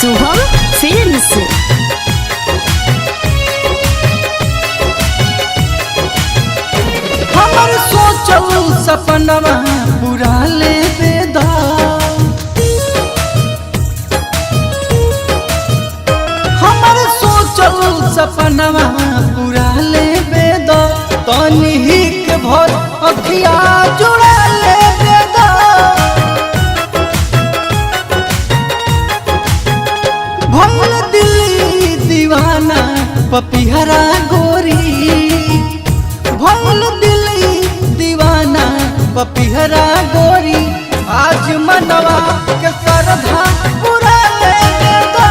Shubham films. हमर सोचल सपनवा पूरा ले बेदा, हमर सोचल सपनवा पूरा ले बेदा, तनी ही के भर अखिया जुड़ा ले बेदा। भइल दिल्ली दीवाना पपिहरा गोरी, भइल दिल्ली दीवाना पपिहरा गोरी, आज मनवा के श्रद्धा पूरा ले बेदा।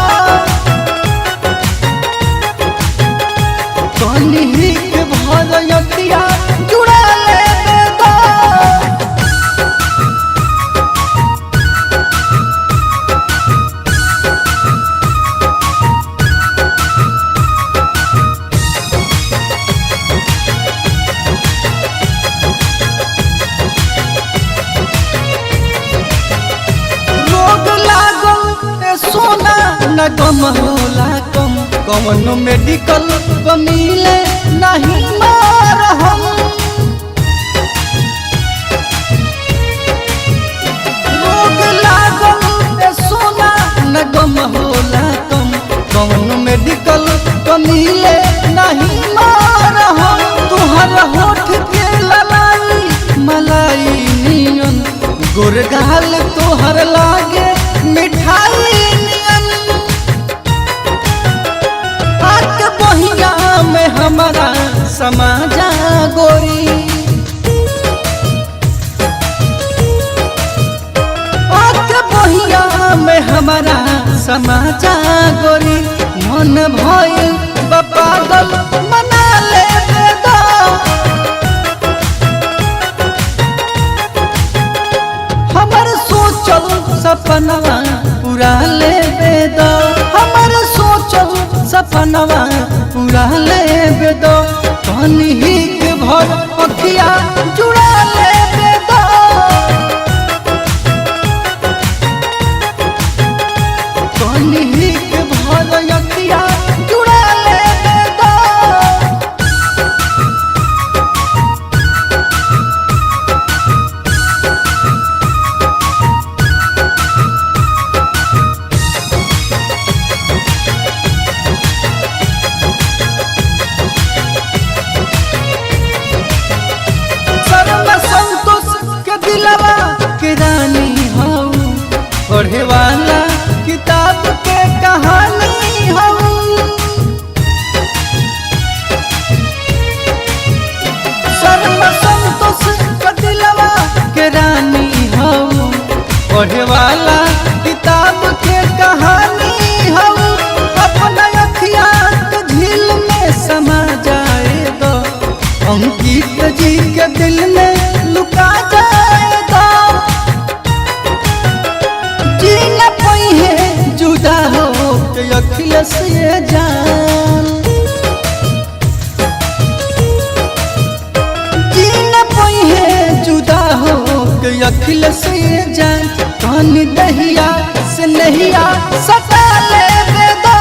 तनी ही के भर अखिया जुड़ा ले बेदा। रोग लागल ए सोना न गम होला कम, कौन मेडिकल को मिले नहीं मार हम। रोग लागल ए सोना न गम होला कम, कौन मेडिकल को मिले नहीं मार हम। तुहर होठ के ललाई मलाई नियन, गुरगाल तोहर लागे मिठाई नियन। आके बहिया में हमारा समाजा गोरी, आके बहिया में हमारा समाजा गोरी। मन भइल बा पागल मना ले बेदा। हमर सोचल सपनवा पूरा ले बेदा, हमर सोचल सपनवा पूरा ले बेदा। तनी ही के भर अखिया जुड़ा ले बेदा। तनी ही के भर अखिया जुड़ा ले बेदा। शर्मा संतोष के दिलवा के रानी हऊ, पढ़े वाला किताब के कहानी हऊ। शर्मा संतोष के दिलवा के रानी हऊ, पढ़े वाला किताब के कहानी हऊ। अपना अखिया के झील में समा जाए दो, अंकित जी के दिल में लुका जाएगा। जी न पाई है जुदा हो के अखिलेश ये जान, जी न पाई है जुदा हो के अखिलेश ये जान। कहानी दहिया से नहिया सटा ले बेदा।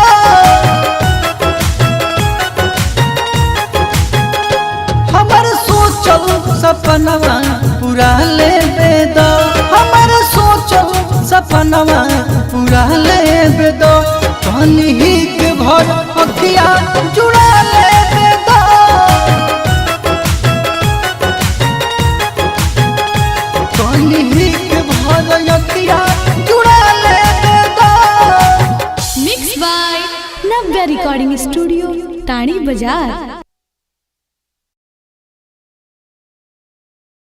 हमर सोचल सपनवा पूरा ले बेदा, हमर सोचल सपनवा पूरा ले बेदा। तनी ही के भर अखिया जुड़ा ले बेदा। तनी ही के भर अखिया जुड़ा ले बेदा। Mix by Navya recording studio, Tani बाजार।